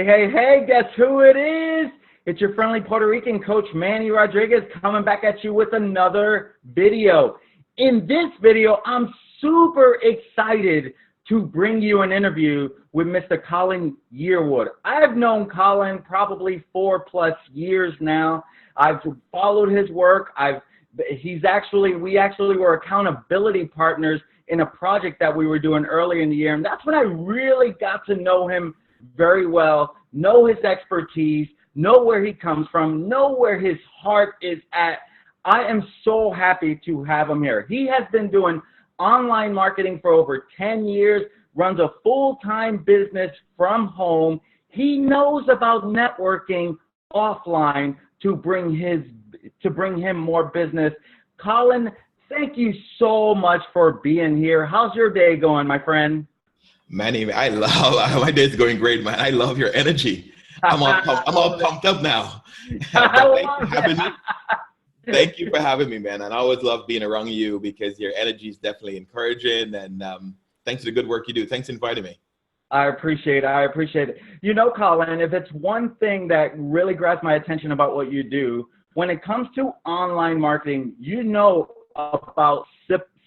Hey, hey, hey, guess who it is? It's your friendly Puerto Rican coach, Manny Rodriguez, coming back at you with another video. In this video, I'm super excited to bring you an interview with Mr. Colin Yearwood. I've known Colin probably 4+ years now. I've followed his work. We actually were accountability partners in a project that we were doing early in the year, and that's when I really got to know him very well, know his expertise, know where he comes from, know where his heart is at. I am so happy to have him here. He has been doing online marketing for over 10 years, runs a full-time business from home. He knows about networking offline to bring him more business. Colin, thank you so much for being here. How's your day going, my friend? Manny, my day's going great, man. I love your energy. I'm all pumped up now. Thank you for having me, man. And I always love being around you because your energy is definitely encouraging. And thanks for the good work you do. Thanks for inviting me. I appreciate it. You know, Colin, if it's one thing that really grabs my attention about what you do, when it comes to online marketing, you know about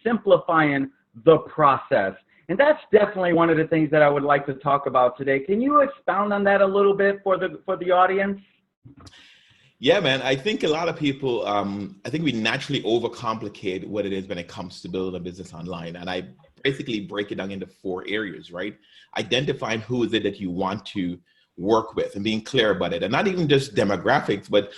simplifying the process. And that's definitely one of the things that I would like to talk about today. Can you expound on that a little bit for the audience? Yeah, man. I think a lot of people, I think we naturally overcomplicate what it is when it comes to building a business online. And I basically break it down into 4 areas, right? Identifying who is it that you want to work with and being clear about it. And not even just demographics, but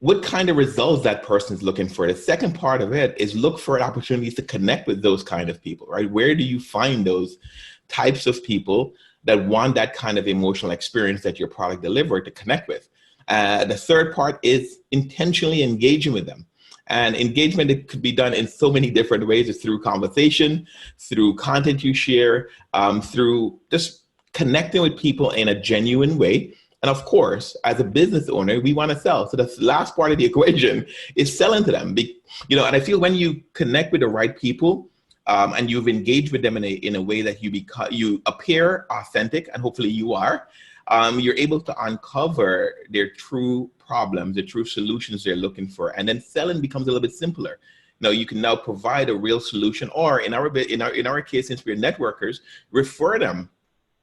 what kind of results that person is looking for. The second part of it is look for opportunities to connect with those kind of people, right? Where do you find those types of people that want that kind of emotional experience that your product delivered to connect with? The third part is intentionally engaging with them. And engagement, it could be done in so many different ways. It's through conversation, through content you share, through just connecting with people in a genuine way. And of course, as a business owner, we want to sell. So the last part of the equation is selling to them. And I feel when you connect with the right people and you've engaged with them in a way that you appear authentic, and hopefully you are, you're able to uncover their true problems, the true solutions they're looking for. And then selling becomes a little bit simpler. You can now provide a real solution, or in our case, since we're networkers, refer them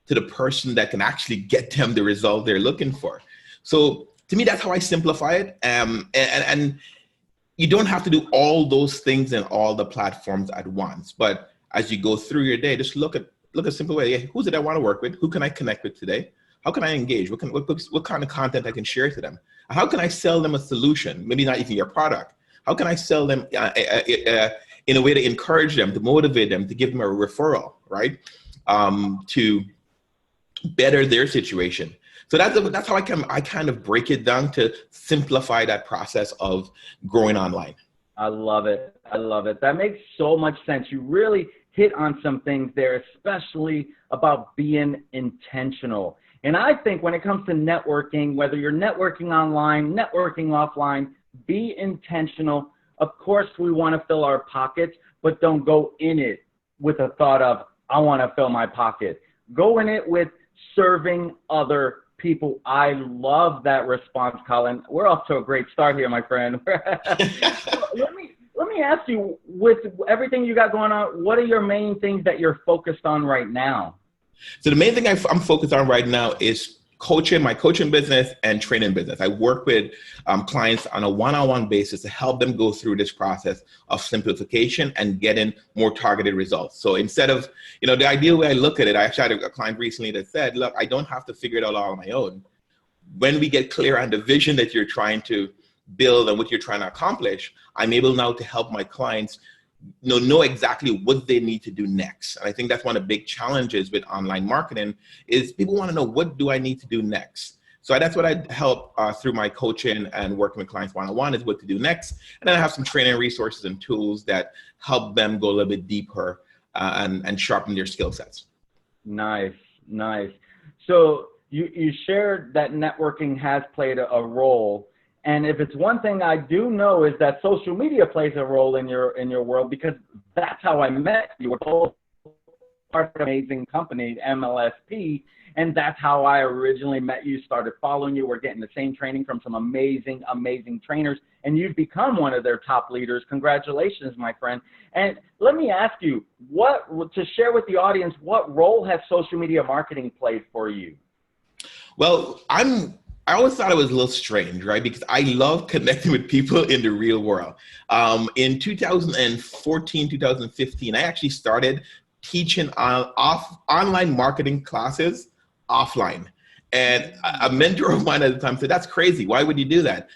to the person that can actually get them the result they're looking for. So to me, that's how I simplify it. And you don't have to do all those things in all the platforms at once. But as you go through your day, just look at a simple way. Yeah, who's it I want to work with? Who can I connect with today? How can I engage? What kind of content I can share to them? How can I sell them a solution? Maybe not even your product. How can I sell them in a way to encourage them, to motivate them, to give them a referral, right? To better their situation. So that's how I kind of break it down to simplify that process of growing online. I love it. That makes so much sense. You really hit on some things there, especially about being intentional. And I think when it comes to networking, whether you're networking online, networking offline, be intentional. Of course, we want to fill our pockets, but don't go in it with a thought of, I want to fill my pocket. Go in it with serving other people. I love that response, Colin. We're off to a great start here, my friend. Let me ask you, with everything you got going on, what are your main things that you're focused on right now? So the main thing I'm focused on right now is my coaching business and training business. I work with clients on a one-on-one basis to help them go through this process of simplification and getting more targeted results. So instead of, the ideal way I look at it, I actually had a client recently that said, look, I don't have to figure it all out on my own. When we get clear on the vision that you're trying to build and what you're trying to accomplish, I'm able now to help my clients know exactly what they need to do next. And I think that's one of the big challenges with online marketing is people want to know, what do I need to do next? So that's what I help through my coaching and working with clients one-on-one, is what to do next. And then I have some training resources and tools that help them go a little bit deeper and sharpen their skill sets. Nice. So you shared that networking has played a role. And if it's one thing I do know, is that social media plays a role in your world, because that's how I met you. We're both part of an amazing company, MLSP. And that's how I originally met you, started following you. We're getting the same training from some amazing, amazing trainers, and you've become one of their top leaders. Congratulations, my friend. And let me ask you, to share with the audience, what role has social media marketing played for you? Well, I always thought it was a little strange, right? Because I love connecting with people in the real world. In 2014, 2015, I actually started teaching online marketing classes offline. And a mentor of mine at the time said, "That's crazy. Why would you do that?"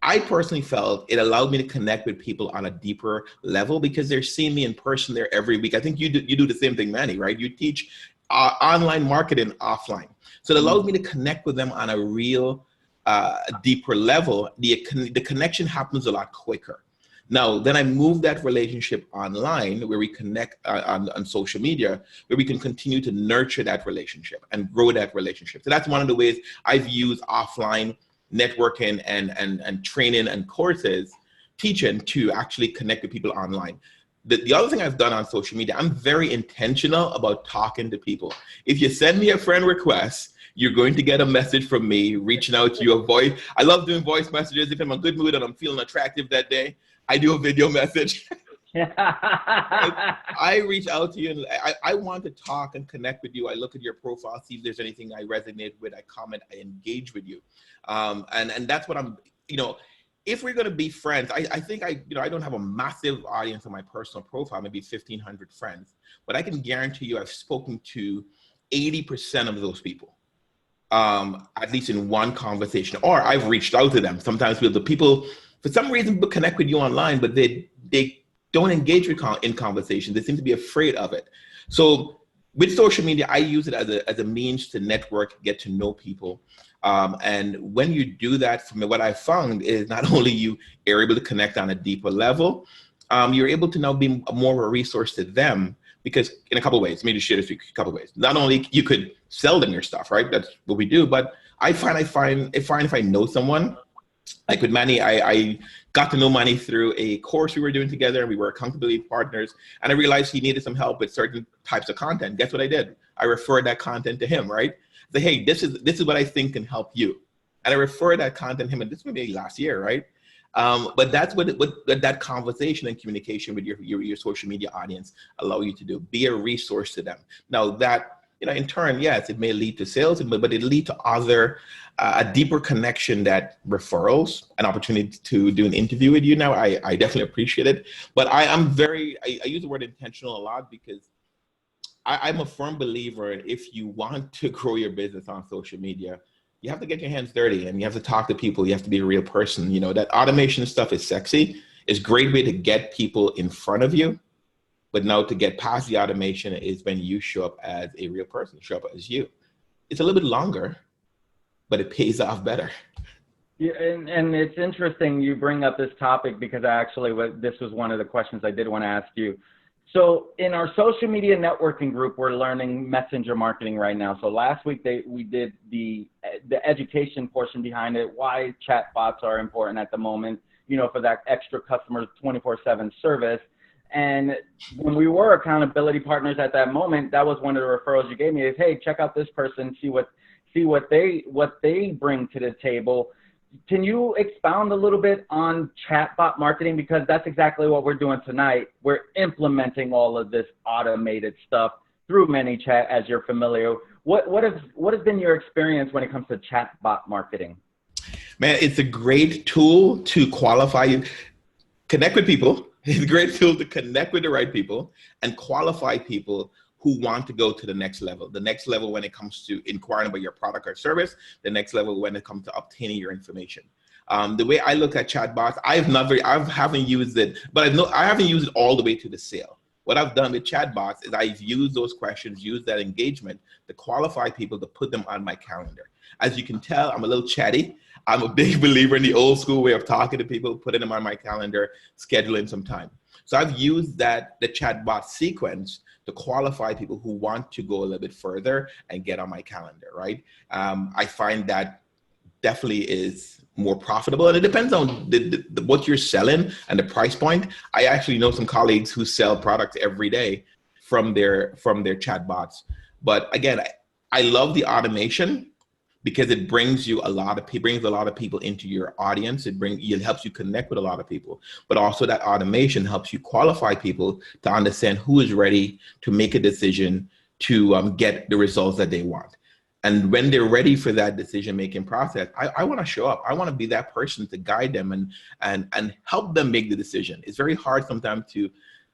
I personally felt it allowed me to connect with people on a deeper level because they're seeing me in person there every week. I think you do the same thing, Manny, right? You teach online marketing offline. So it allowed me to connect with them on a real deeper level. The connection happens a lot quicker. Now, then I moved that relationship online where we connect on social media, where we can continue to nurture that relationship and grow that relationship. So that's one of the ways I've used offline networking and training and courses, teaching to actually connect with people online. The other thing I've done on social media, I'm very intentional about talking to people. If you send me a friend request, you're going to get a message from me reaching out to you, a voice. I love doing voice messages. If I'm in a good mood and I'm feeling attractive that day, I do a video message. I reach out to you and I want to talk and connect with you. I look at your profile, see if there's anything I resonate with, I comment, I engage with you. And that's what I'm, if we're going to be friends, I think I don't have a massive audience on my personal profile, maybe 1,500 friends, but I can guarantee you I've spoken to 80% of those people. At least in one conversation, or I've reached out to them. Sometimes with the people, for some reason, people connect with you online, but they don't engage in conversation. They seem to be afraid of it. So with social media, I use it as a means to network, get to know people. And when you do that, for me, what I found is not only you are able to connect on a deeper level, you're able to now be more of a resource to them. Because in a couple of ways, let me just share this with you a couple of ways. Not only you could sell them your stuff, right? That's what we do. But I find if I know someone, like with Manny, I got to know Manny through a course we were doing together, and we were accountability partners. And I realized he needed some help with certain types of content. Guess what I did? I referred that content to him, right? Say, hey, this is what I think can help you. And I referred that content to him, and this was maybe last year, right? But that's what that conversation and communication with your social media audience allow you to do. Be a resource to them. Now that, in turn, yes, it may lead to sales, but it lead to a deeper connection, that referrals, an opportunity to do an interview with you. Now, I definitely appreciate it. But I use the word intentional a lot because I'm a firm believer in, if you want to grow your business on social media, you have to get your hands dirty and you have to talk to people. You have to be a real person. That automation stuff is sexy. It's a great way to get people in front of you. But now to get past the automation is when you show up as a real person, show up as you. It's a little bit longer, but it pays off better. Yeah, and it's interesting you bring up this topic because this was one of the questions I did want to ask you. So in our social media networking group, we're learning messenger marketing right now. So last week we did the education portion behind it, why chatbots are important at the moment, for that extra customer 24/7 service. And when we were accountability partners at that moment, that was one of the referrals you gave me is, hey, check out this person, see what they bring to the table. Can you expound a little bit on chatbot marketing? Because that's exactly what we're doing tonight. We're implementing all of this automated stuff through ManyChat, as you're familiar. What has been your experience when it comes to chatbot marketing? Man, it's a great tool to qualify you, connect with people. It's a great tool to connect with the right people and qualify people who want to go to the next level. The next level when it comes to inquiring about your product or service, the next level when it comes to obtaining your information. The way I look at chatbots, I haven't used it, but I haven't used it all the way to the sale. What I've done with chatbots is I've used those questions, used that engagement to qualify people, to put them on my calendar. As you can tell, I'm a little chatty. I'm a big believer in the old school way of talking to people, putting them on my calendar, scheduling some time. So I've used the chatbot sequence to qualify people who want to go a little bit further and get on my calendar, right? I find that definitely is more profitable, and it depends on what you're selling and the price point. I actually know some colleagues who sell products every day from their chatbots. But again, I love the automation because it brings a lot of people into your audience. It helps you connect with a lot of people, but also that automation helps you qualify people to understand who is ready to make a decision to get the results that they want. And when they're ready for that decision-making process, I want to show up. I want to be that person to guide them and help them make the decision. It's very hard sometimes to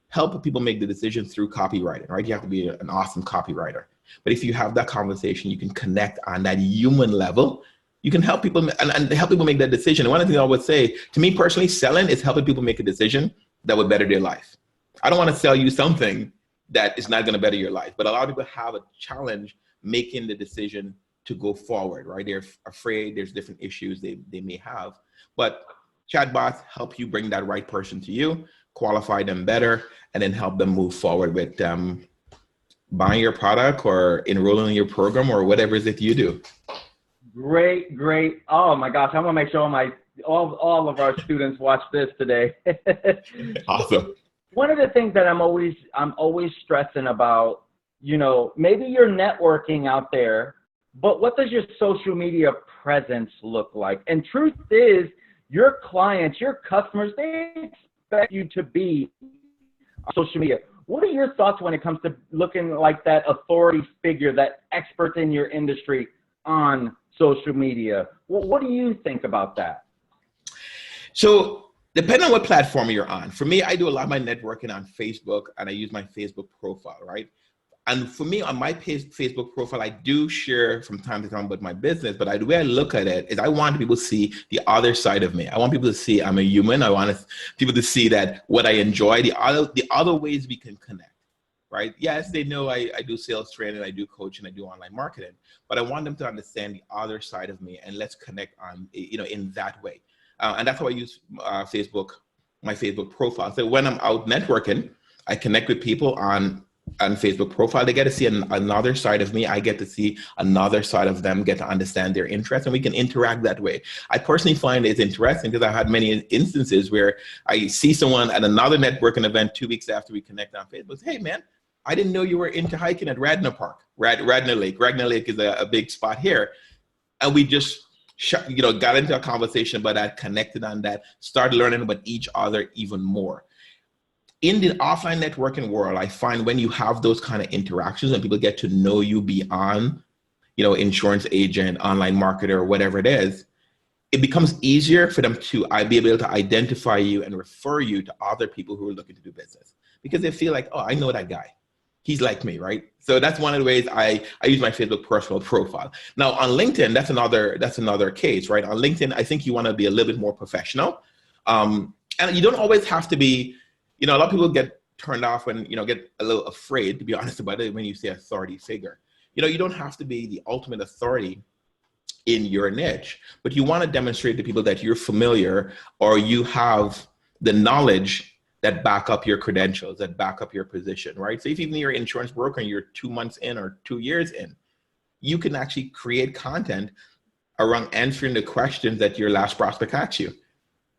help people make the decision through copywriting, right? You have to be an awesome copywriter. But if you have that conversation, you can connect on that human level. You can help people and help people make that decision. And one of the things I would say, to me personally, selling is helping people make a decision that would better their life. I don't want to sell you something that is not going to better your life. But a lot of people have a challenge making the decision to go forward, right? They're afraid, there's different issues they may have. But chatbots help you bring that right person to you, qualify them better, and then help them move forward with buying your product or enrolling in your program or whatever it is that you do. Great. Oh my gosh, I want to make sure all of our students watch this today. Awesome. One of the things that I'm always stressing about, maybe you're networking out there, but what does your social media presence look like? And truth is, your clients, your customers, they expect you to be on social media. What are your thoughts when it comes to looking like that authority figure, that expert in your industry on social media? What do you think about that? So depending on what platform you're on, for me, I do a lot of my networking on Facebook, and I use my Facebook profile, right? And for me, on my Facebook profile, I do share from time to time about my business, but the way I look at it is I want people to see the other side of me. I want people to see I'm a human. I want people to see that what I enjoy, the other ways we can connect, right? Yes, they know I do sales training, I do coaching, I do online marketing, but I want them to understand the other side of me, and let's connect on, in that way. And that's how I use my Facebook profile. So when I'm out networking, I connect with people on Facebook profile. They get to see another side of me. I get to see another side of them, get to understand their interests, and we can interact that way. I personally find it's interesting because I've had many instances where I see someone at another networking event 2 weeks after we connect on Facebook. Hey man, I didn't know you were into hiking at Radnor Park, Radnor Lake. Radnor Lake is a big spot here. And we just got into a conversation about that, connected on that, started learning about each other even more. In the offline networking world, I find when you have those kind of interactions and people get to know you beyond, insurance agent, online marketer, whatever it is, it becomes easier for them to be able to identify you and refer you to other people who are looking to do business, because they feel like, oh, I know that guy. He's like me, right? So that's one of the ways I use my Facebook personal profile. Now on LinkedIn, that's another case, right? On LinkedIn, I think you want to be a little bit more professional. And you don't always have to be, a lot of people get turned off when, get a little afraid, to be honest about it, when you say authority figure. You don't have to be the ultimate authority in your niche, but you want to demonstrate to people that you're familiar or you have the knowledge that back up your credentials, that back up your position, right? So if even you're an insurance broker and you're 2 months in or 2 years in, you can actually create content around answering the questions that your last prospect asked you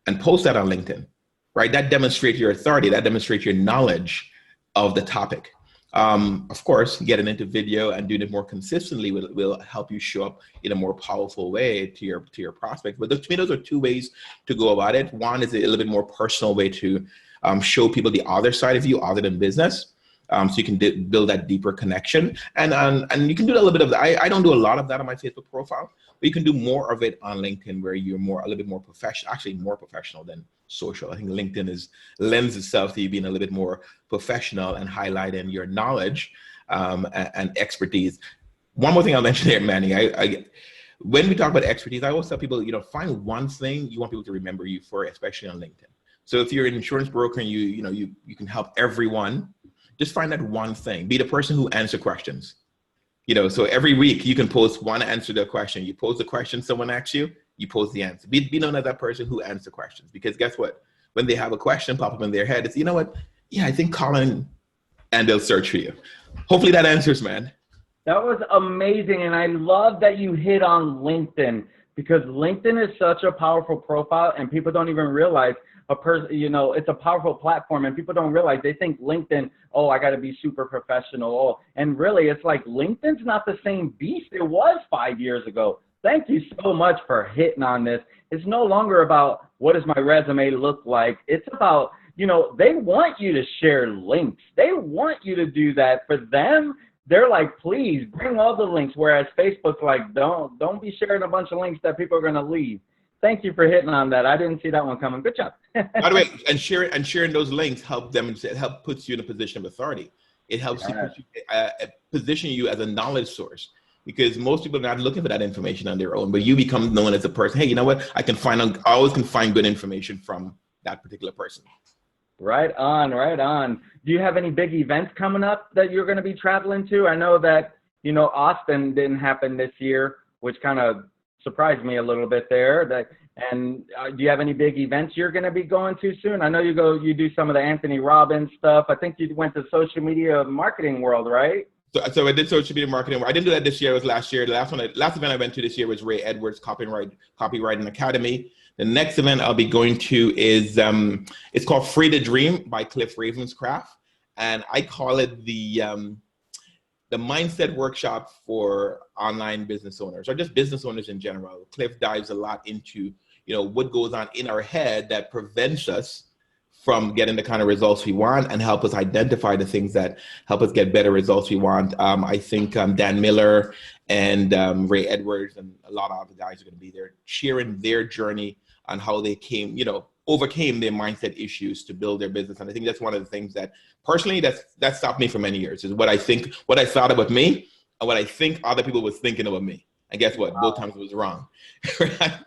and post that on LinkedIn, right? That demonstrates your authority, that demonstrates your knowledge of the topic. Of course, getting into video and doing it more consistently will help you show up in a more powerful way to your prospect. But to me, those are two ways to go about it. One is a little bit more personal way to show people the other side of you other than business. So you can build that deeper connection. And you can do a little bit of that. I don't do a lot of that on my Facebook profile, but you can do more of it on LinkedIn where you're a little bit more professional, actually more professional than social. I think LinkedIn lends itself to you being a little bit more professional and highlighting your knowledge and expertise. One more thing I'll mention there, Manny, when we talk about expertise, I always tell people, find one thing you want people to remember you for, especially on LinkedIn. So if you're an insurance broker and you can help everyone, just find that one thing. Be the person who answers questions. So every week you can post one answer to a question. You pose the question someone asks you, you pose the answer. Be known as that person who answers questions. Because guess what? When they have a question pop up in their head, it's, you know what? Yeah, I think Colin, and they'll search for you. Hopefully that answers, man. That was amazing. And I love that you hit on LinkedIn, because LinkedIn is such a powerful profile, and people don't even realize a person, you know, it's a powerful platform, and people don't realize, they think LinkedIn, oh, I got to be super professional. Oh, and really, it's like LinkedIn's not the same beast it was 5 years ago. Thank you so much for hitting on this. It's no longer about what does my resume look like. It's about, you know, they want you to share links. They want you to do that. For them, they're like, please bring all the links. Whereas Facebook's like, don't be sharing a bunch of links that people are going to leave. Thank you for hitting on that. I didn't see that one coming. Good job. By the way, and sharing those links help puts you in a position of authority. It helps position you as a knowledge source, because most people are not looking for that information on their own, but you become known as a person. Hey, you know what? I always can find good information from that particular person. Right on, right on. Do you have any big events coming up that you're going to be traveling to? I know that, you know, Austin didn't happen this year, which kind of surprised me a little bit there. Do you have any big events you're going to be going to soon? I know you do some of the Anthony Robbins stuff. I think you went to social media marketing world, right? So I did social media marketing. I didn't do that this year. It was last year. The last event I went to this year was Ray Edwards Copywriting Academy. The next event I'll be going to is it's called Free to Dream by Cliff Ravenscraft, and I call it the mindset workshop for online business owners, or just business owners in general. Cliff dives a lot into, you know, what goes on in our head that prevents us from getting the kind of results we want, and help us identify the things that help us get better results we want. I think Dan Miller and Ray Edwards and a lot of other guys are going to be there sharing their journey on how they overcame their mindset issues to build their business. And I think that's one of the things that personally that stopped me for many years, is what I thought about me and what I think other people was thinking about me. And guess what? Wow. Both times it was wrong. Right?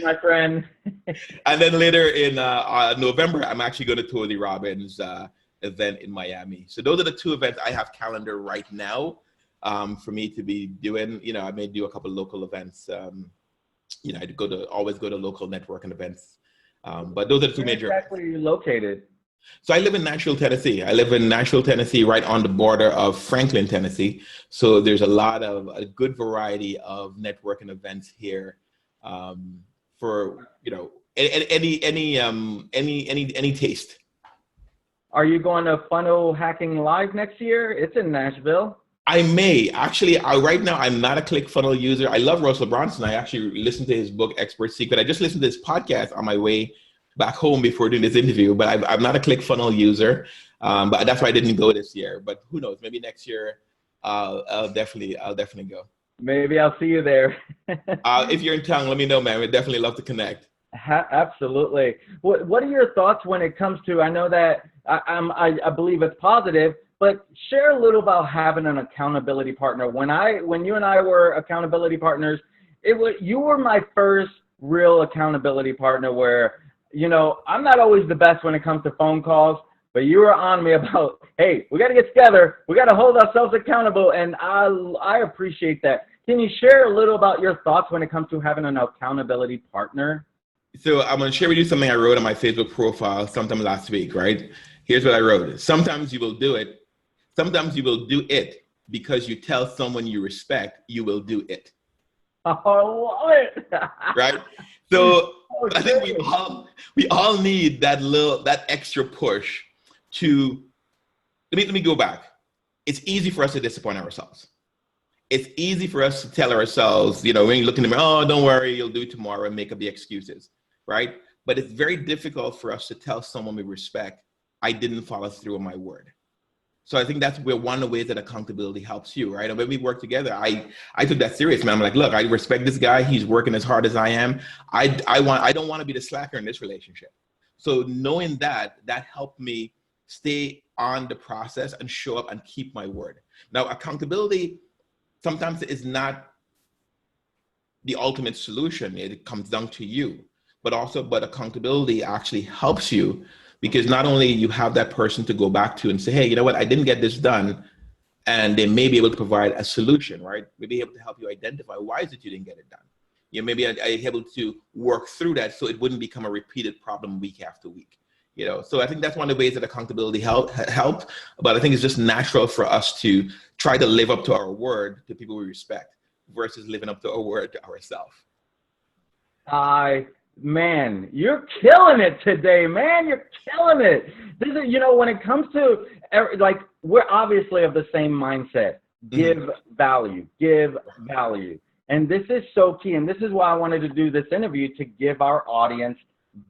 My friend. And then later in November, I'm actually going to Tony Robbins' event in Miami. So those are the two events I have calendar right now for me to be doing. You know, I may do a couple of local events. You know, I always go to local networking events. But those are the two major. Where exactly are you located? So I live in Nashville, Tennessee. Right on the border of Franklin, Tennessee. So there's a good variety of networking events here. For, you know, any taste. Are you going to Funnel Hacking Live next year? It's in Nashville. I may. Actually, right now, I'm not a ClickFunnels user. I love Russell Brunson. I actually listened to his book, Expert Secret. I just listened to this podcast on my way back home before doing this interview, but I'm not a ClickFunnels user. But that's why I didn't go this year. But who knows? Maybe next year, I'll definitely go. Maybe I'll see you there. If you're in town, let me know, man. We'd definitely love to connect. Absolutely. What are your thoughts when it comes to, I know that I believe it's positive, but share a little about having an accountability partner. When you and I were accountability partners, you were my first real accountability partner where, you know, I'm not always the best when it comes to phone calls, but you were on me about, hey, we got to get together. We got to hold ourselves accountable. And I appreciate that. Can you share a little about your thoughts when it comes to having an accountability partner? So I'm going to share with you something I wrote on my Facebook profile sometime last week, right? Here's what I wrote. Sometimes you will do it. Sometimes you will do it because you tell someone you respect you will do it. Oh, I love it. Right? So I think we all need that extra push to, let me go back. It's easy for us to disappoint ourselves. It's easy for us to tell ourselves, you know, when you look in the mirror, oh, don't worry, you'll do it tomorrow, and make up the excuses, right? But it's very difficult for us to tell someone we respect, I didn't follow through on my word. So I think that's where one of the ways that accountability helps you, right? And when we work together, I took that serious, man. I'm like, look, I respect this guy. He's working as hard as I am. I don't want to be the slacker in this relationship. So knowing that helped me stay on the process and show up and keep my word. Now, accountability sometimes is not the ultimate solution. It comes down to you, but accountability actually helps you, because not only you have that person to go back to and say, hey, you know what, I didn't get this done, and they may be able to provide a solution, right? Maybe able to help you identify why is it you didn't get it done. You know, maybe I'm able to work through that so it wouldn't become a repeated problem week after week. You know, so I think that's one of the ways that accountability help. But I think it's just natural for us to try to live up to our word to people we respect. versus living up to our word to ourselves. Man, you're killing it today, man. You're killing it. This is, when it comes to, like, we're obviously of the same mindset. Give value, give value. And this is so key. And this is why I wanted to do this interview, to give our audience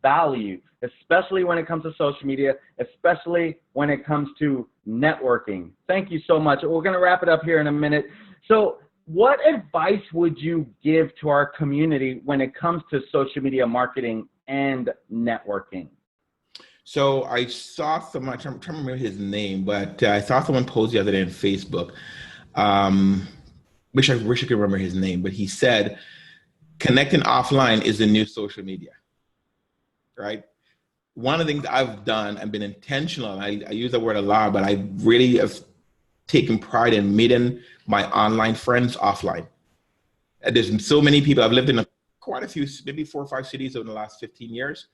value, especially when it comes to social media, especially when it comes to networking. Thank you so much. We're going to wrap it up here in a minute. So what advice would you give to our community when it comes to social media marketing and networking? So I saw someone, I'm trying to remember his name, but I saw someone post the other day on Facebook. Wish I could remember his name, but he said, connecting offline is the new social media, right? One of the things I've done and been intentional, I use that word a lot, but I really have taken pride in meeting my online friends offline. And there's so many people. I've lived in quite a few, maybe 4 or 5 cities over the last 15 years.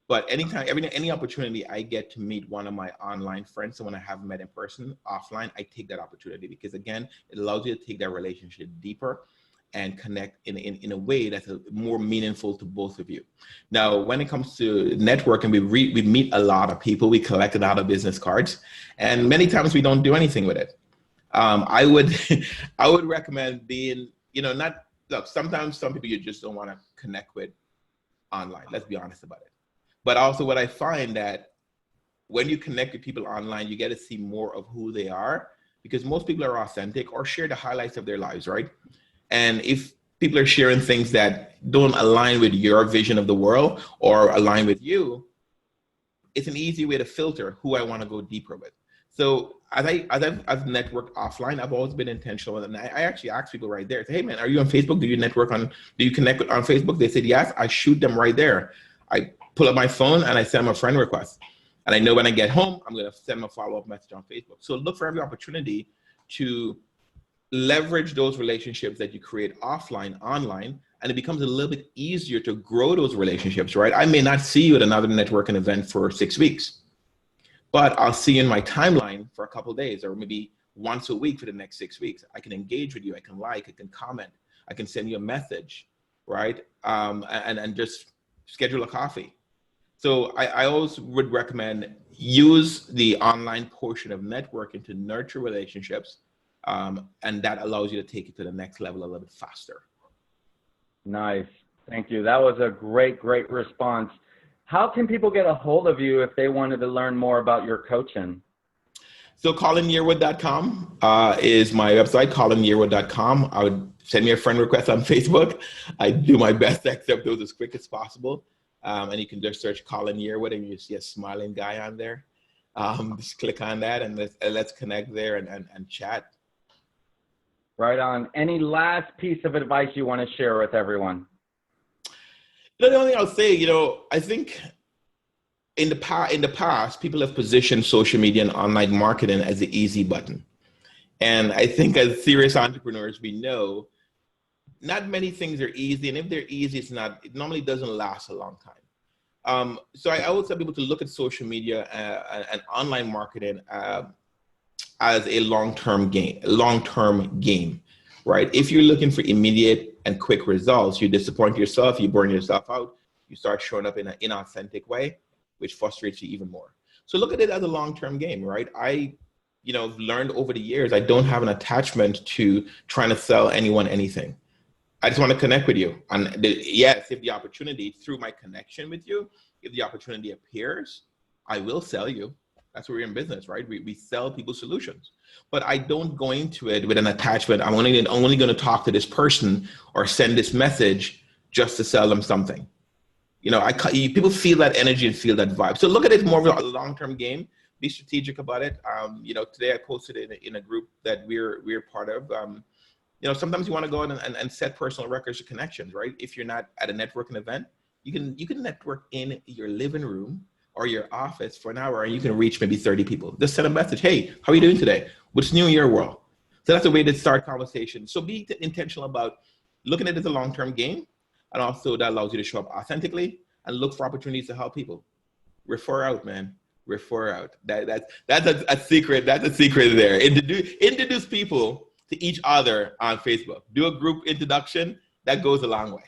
But anytime, any opportunity I get to meet one of my online friends, someone I haven't met in person offline, I take that opportunity, because again, it allows you to take that relationship deeper and connect in a way that's more meaningful to both of you. Now, when it comes to networking, we meet a lot of people, we collect a lot of business cards, and many times we don't do anything with it. I would recommend being, look, sometimes some people you just don't want to connect with online, let's be honest about it. But also what I find that when you connect with people online, you get to see more of who they are, because most people are authentic or share the highlights of their lives, right? And if people are sharing things that don't align with your vision of the world or align with you, it's an easy way to filter who I want to go deeper with. So as I've networked offline, I've always been intentional. And I actually ask people right there, say, hey man, are you on Facebook? Do you connect on Facebook? They said, yes. I shoot them right there. I pull up my phone and I send them a friend request. And I know when I get home, I'm going to send them a follow-up message on Facebook. So look for every opportunity to leverage those relationships that you create offline, online, and it becomes a little bit easier to grow those relationships, right? I may not see you at another networking event for 6 weeks, but I'll see you in my timeline for a couple of days, or maybe once a week for the next 6 weeks. I can engage with you, I can like, I can comment, I can send you a message, right? And just schedule a coffee. So I always would recommend use the online portion of networking to nurture relationships, and that allows you to take it to the next level a little bit faster. Nice. Thank you. That was a great response. How can people get a hold of you if they wanted to learn more about your coaching? So ColinYearwood.com is my website, ColinYearwood.com. I would send me a friend request on Facebook. I do my best to accept those as quick as possible. And you can just search Colin Yearwood and you see a smiling guy on there. Just click on that and let's connect there and chat. Right on. Any last piece of advice you want to share with everyone? The only thing I'll say, I think in the past, people have positioned social media and online marketing as the easy button. And I think as serious entrepreneurs, we know not many things are easy. And if they're easy, it normally doesn't last a long time. So I always tell people to look at social media and online marketing as a long-term game, right? If you're looking for immediate and quick results, you disappoint yourself, you burn yourself out, you start showing up in an inauthentic way, which frustrates you even more. So look at it as a long-term game, right? I learned over the years, I don't have an attachment to trying to sell anyone anything. I just want to connect with you. And yes, if the opportunity through my connection with you, if the opportunity appears, I will sell you. That's where we're in business, right? We sell people solutions. But I don't go into it with an attachment. I'm only going to talk to this person or send this message just to sell them something. People feel that energy and feel that vibe. So look at it more of a long-term game. Be strategic about it. Today I posted it in a group that we're part of. Sometimes you want to go and set personal records of connections, right? If you're not at a networking event, you can network in your living room or your office for an hour and you can reach maybe 30 people. Just send a message. Hey, how are you doing today? What's new in your world? So that's a way to start conversations. So be intentional about looking at it as a long-term game. And also that allows you to show up authentically and look for opportunities to help people. Refer out, man. Refer out. That's a secret. That's a secret there. Introduce people to each other on Facebook. Do a group introduction. That goes a long way.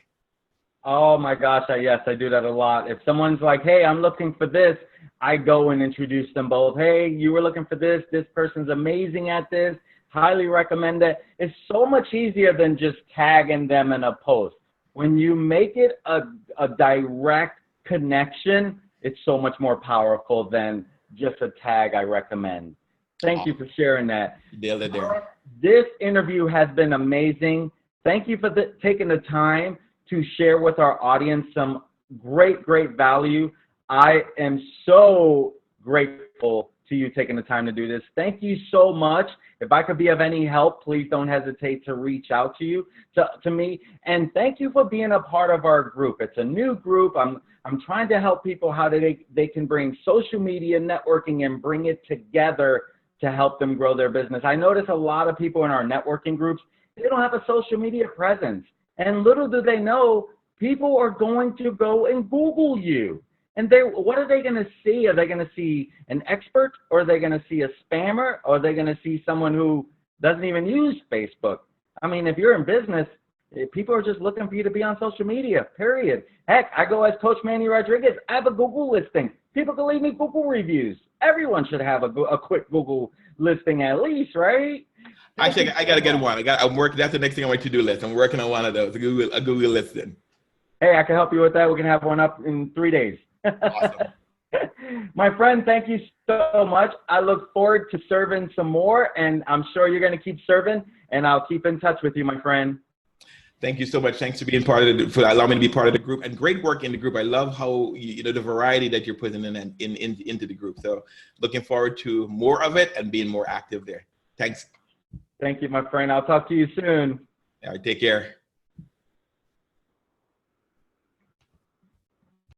Oh my gosh, yes, I do that a lot. If someone's like, hey, I'm looking for this, I go and introduce them both. Hey, you were looking for this. This person's amazing at this. Highly recommend it. It's so much easier than just tagging them in a post. When you make it a direct connection, it's so much more powerful than just a tag I recommend. Thank you for sharing that. Nailed it there. This interview has been amazing. Thank you for taking the time to share with our audience some great, great value. I am so grateful to you taking the time to do this. Thank you so much. If I could be of any help, please don't hesitate to reach out to me. And thank you for being a part of our group. It's a new group. I'm trying to help people how they can bring social media networking and bring it together to help them grow their business. I notice a lot of people in our networking groups, they don't have a social media presence. And little do they know, people are going to go and Google you. And what are they going to see? Are they going to see an expert, or are they going to see a spammer, or are they going to see someone who doesn't even use Facebook? I mean, if you're in business, people are just looking for you to be on social media, period. Heck, I go as Coach Manny Rodriguez. I have a Google listing. People can leave me Google reviews. Everyone should have a quick Google listing at least, right? Actually, I got to get one. I'm working. That's the next thing on my to-do list. I'm working on one of those, a Google listing. Hey, I can help you with that. We can have one up in 3 days. Awesome. My friend, thank you so much. I look forward to serving some more, and I'm sure you're going to keep serving, and I'll keep in touch with you, my friend. Thank you so much. Thanks for being part of it, for allowing me to be part of the group, and great work in the group. I love how the variety that you're putting into the group. So looking forward to more of it and being more active there. Thanks. Thank you, my friend. I'll talk to you soon. All right, take care.